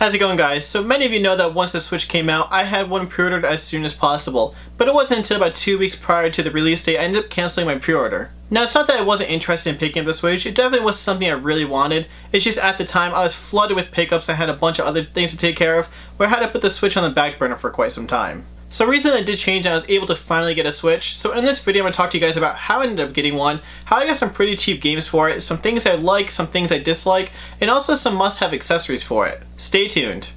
How's it going, guys? So many of you know that once the Switch came out, I had one pre-ordered as soon as possible, but it wasn't until about 2 weeks prior to the release date I ended up canceling my pre-order. Now, it's not that I wasn't interested in picking up the Switch, it definitely was something I really wanted. It's just at the time I was flooded with pickups, I had a bunch of other things to take care of, where I had to put the Switch on the back burner for quite some time. So recently I did change and I was able to finally get a Switch. So in this video I'm going to talk to you guys about how I ended up getting one, how I got some pretty cheap games for it, some things I like, some things I dislike, and also some must-have accessories for it. Stay tuned.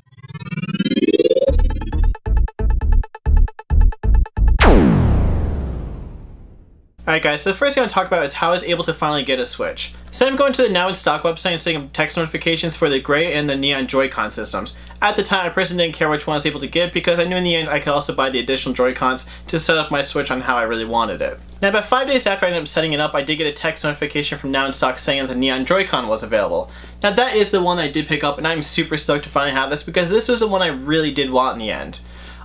Alright guys, so the first thing I want to talk about is how I was able to finally get a Switch. Instead of going to the Now in Stock website and setting up text notifications for the gray and the neon Joy-Con systems. At the time I personally didn't care which one I was able to get because I knew in the end I could also buy the additional Joy-Cons to set up my Switch on how I really wanted it. Now about 5 days after I ended up setting it up, I did get a text notification from Now in Stock saying that the neon Joy-Con was available. Now that is the one I did pick up and I'm super stoked to finally have this because this was the one I really did want in the end.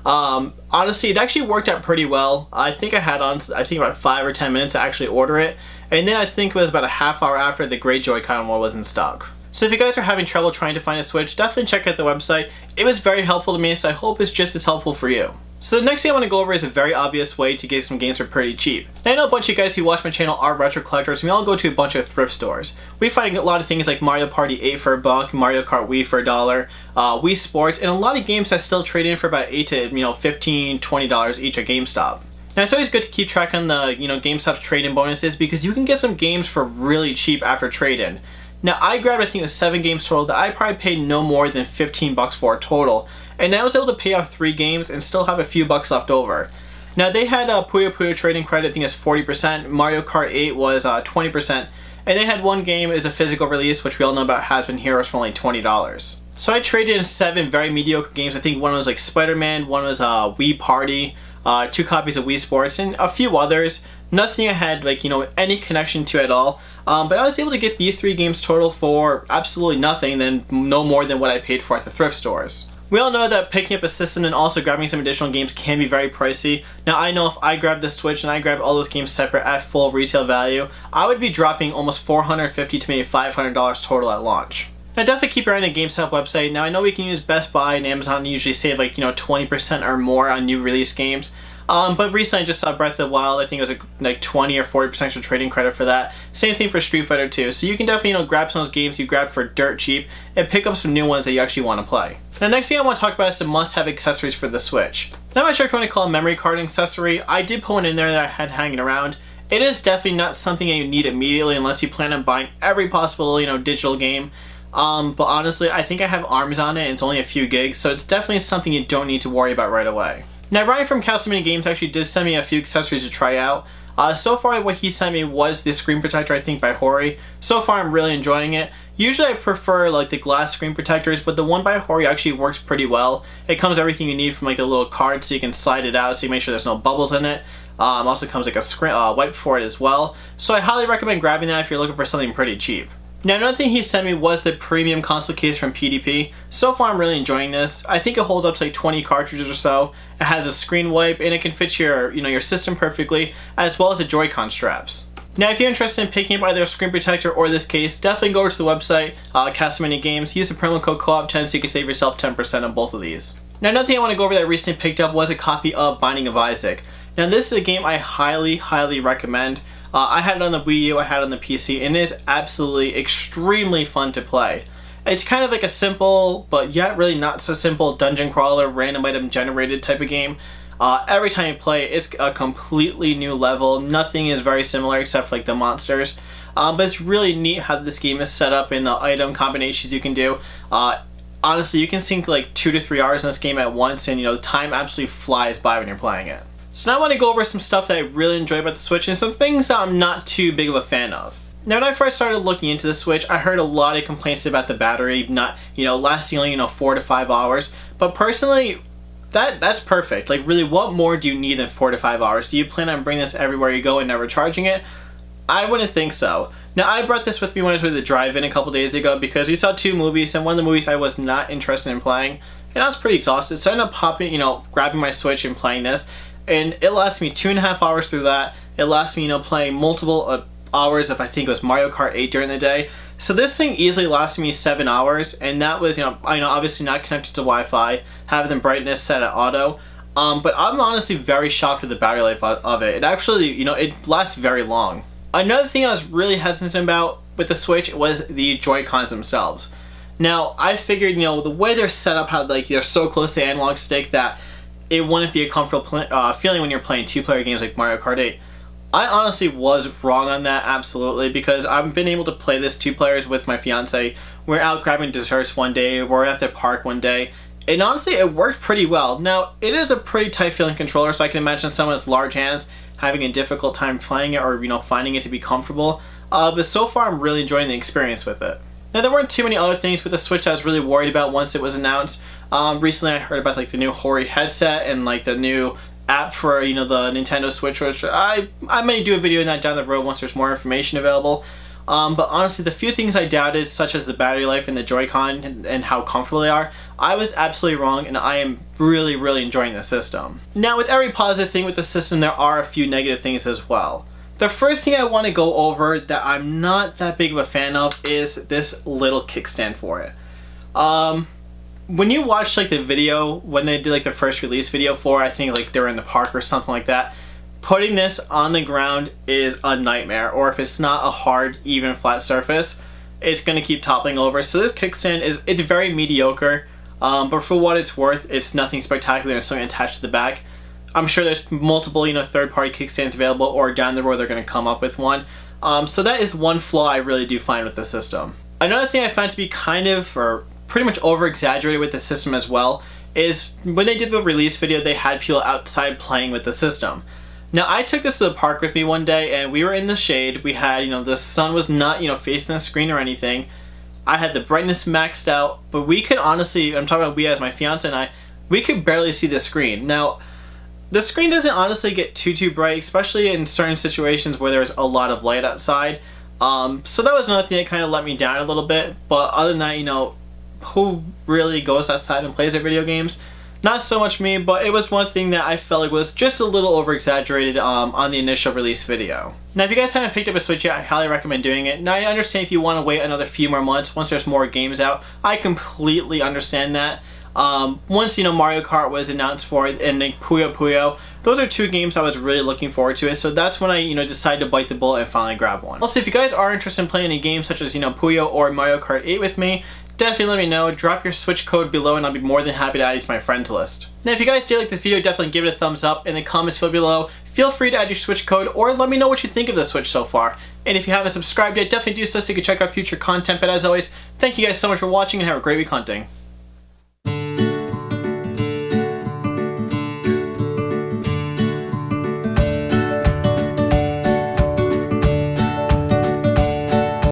Honestly, it actually worked out pretty well. I think I had on, about 5 or 10 minutes to actually order it, and then I think it was about a half hour after the gray Joy-Con one was in stock. So if you guys are having trouble trying to find a Switch, definitely check out the website. It was very helpful to me, so I hope it's just as helpful for you. So the next thing I want to go over is a very obvious way to get some games for pretty cheap. Now, I know a bunch of you guys who watch my channel are retro collectors, and we all go to a bunch of thrift stores. We find a lot of things like Mario Party 8 for $1, Mario Kart Wii for $1, Wii Sports, and a lot of games that still trade in for about $8 to $15, $20 each at GameStop. Now it's always good to keep track on the GameStop's trade-in bonuses because you can get some games for really cheap after trade-in. Now I grabbed I think it was 7 games total that I probably paid no more than $15 for total, and I was able to pay off 3 games and still have a few bucks left over. Now they had Puyo Puyo trading credit, I think it's 40%, Mario Kart 8 was 20%, and they had one game as a physical release, which we all know about, Has Been Heroes, for only $20. So I traded in 7 very mediocre games. I think one was like Spider-Man, one was Wii Party, 2 copies of Wii Sports, and a few others. Nothing I had any connection to at all, but I was able to get these 3 games total for absolutely nothing, then no more than what I paid for at the thrift stores. We all know that picking up a system and also grabbing some additional games can be very pricey. Now I know if I grabbed the Switch and I grabbed all those games separate at full retail value, I would be dropping almost $450 to maybe $500 total at launch. Now definitely keep your eye on the GameStop website. Now I know we can use Best Buy and Amazon to usually save 20% or more on new release games. But recently I just saw Breath of the Wild. I think it was like 20 or 40% extra trading credit for that. Same thing for Street Fighter 2. So you can definitely grab some of those games you grabbed for dirt cheap and pick up some new ones that you actually want to play. Now next thing I want to talk about is some must-have accessories for the Switch. Now I'm not sure if you want to call a memory card accessory. I did put one in there that I had hanging around. It is definitely not something that you need immediately unless you plan on buying every possible digital game. But honestly, I think I have ARMS on it and it's only a few gigs, so it's definitely something you don't need to worry about right away. Now Ryan from Castle Mini Games actually did send me a few accessories to try out. So far what he sent me was the screen protector, I think by Hori. So far I'm really enjoying it. Usually I prefer the glass screen protectors, but the one by Hori actually works pretty well. It comes everything you need from the little card so you can slide it out so you make sure there's no bubbles in it. Also comes a screen wipe for it as well. So I highly recommend grabbing that if you're looking for something pretty cheap. Now another thing he sent me was the premium console case from PDP. So far I'm really enjoying this. I think it holds up to 20 cartridges or so. It has a screen wipe and it can fit your system perfectly, as well as the Joy-Con straps. Now if you're interested in picking up either a screen protector or this case, definitely go over to the website, Castle Mini Games. Use the promo code COOP10 so you can save yourself 10% on both of these. Now another thing I want to go over that I recently picked up was a copy of Binding of Isaac. Now this is a game I highly recommend. I had it on the Wii U, I had it on the PC, and it is absolutely extremely fun to play. It's kind of like a simple, but yet really not so simple, dungeon crawler, random item generated type of game. Every time you play, it's a completely new level. Nothing is very similar except for the monsters. But it's really neat how this game is set up and the item combinations you can do. Honestly, you can sink 2 to 3 hours in this game at once, and time absolutely flies by when you're playing it. So now I want to go over some stuff that I really enjoy about the Switch and some things that I'm not too big of a fan of. Now when I first started looking into the Switch, I heard a lot of complaints about the battery not, lasting only 4 to 5 hours. But personally, that's perfect. Really, what more do you need than 4 to 5 hours? Do you plan on bringing this everywhere you go and never charging it? I wouldn't think so. Now I brought this with me when I was with the drive-in a couple days ago because we saw 2 movies, and one of the movies I was not interested in playing, and I was pretty exhausted. So I ended up grabbing my Switch and playing this. And it lasted me 2.5 hours through that. It lasted me, playing multiple hours of I think it was Mario Kart 8 during the day. So this thing easily lasted me 7 hours, and that was, obviously not connected to Wi-Fi, having the brightness set at auto. But I'm honestly very shocked with the battery life of it. It actually, it lasts very long. Another thing I was really hesitant about with the Switch was the Joy-Cons themselves. Now, I figured, the way they're set up, how they're so close to the analog stick that it wouldn't be a comfortable feeling when you're playing two-player games like Mario Kart 8. I honestly was wrong on that, absolutely, because I've been able to play this 2 players with my fiance. We're out grabbing desserts one day, we're at the park one day, and honestly, it worked pretty well. Now, it is a pretty tight-feeling controller, so I can imagine someone with large hands having a difficult time playing it or, finding it to be comfortable. But so far, I'm really enjoying the experience with it. Now, there weren't too many other things with the Switch I was really worried about once it was announced. Recently, I heard about the new Hori headset and the new app for the Nintendo Switch, which I may do a video on that down the road once there's more information available. But honestly, the few things I doubted, such as the battery life and the Joy-Con and how comfortable they are, I was absolutely wrong, and I am really, really enjoying the system. Now, with every positive thing with the system, there are a few negative things as well. The first thing I want to go over that I'm not that big of a fan of is this little kickstand for it. When you watch the video, when they did the first release video for, I think they were in the park or something like that, putting this on the ground is a nightmare, or if it's not a hard, even, flat surface, it's going to keep toppling over. So this kickstand it's very mediocre, but for what it's worth, it's nothing spectacular and something attached to the back. I'm sure there's multiple, third-party kickstands available, or down the road they're going to come up with one. So that is one flaw I really do find with the system. Another thing I found to be pretty much over-exaggerated with the system as well is when they did the release video, they had people outside playing with the system. Now, I took this to the park with me one day, and we were in the shade. We had, the sun was not, facing the screen or anything. I had the brightness maxed out, but we could honestly, I'm talking about we as my fiance and I, we could barely see the screen. Now, the screen doesn't honestly get too bright, especially in certain situations where there's a lot of light outside. So that was another thing that kind of let me down a little bit, but other than that, who really goes outside and plays their video games? Not so much me, but it was one thing that I felt was just a little over-exaggerated on the initial release video. Now, if you guys haven't picked up a Switch yet, I highly recommend doing it. Now, I understand if you want to wait another few more months once there's more games out. I completely understand that. Once, Mario Kart was announced for it, and Puyo Puyo, those are 2 games I was really looking forward to, so that's when I, decided to bite the bullet and finally grab one. Also, if you guys are interested in playing any games such as, Puyo or Mario Kart 8 with me, definitely let me know. Drop your Switch code below and I'll be more than happy to add you to my friends list. Now, if you guys did like this video, definitely give it a thumbs up. In the comments below, feel free to add your Switch code or let me know what you think of the Switch so far. And if you haven't subscribed yet, definitely do so you can check out future content. But as always, thank you guys so much for watching and have a great week hunting.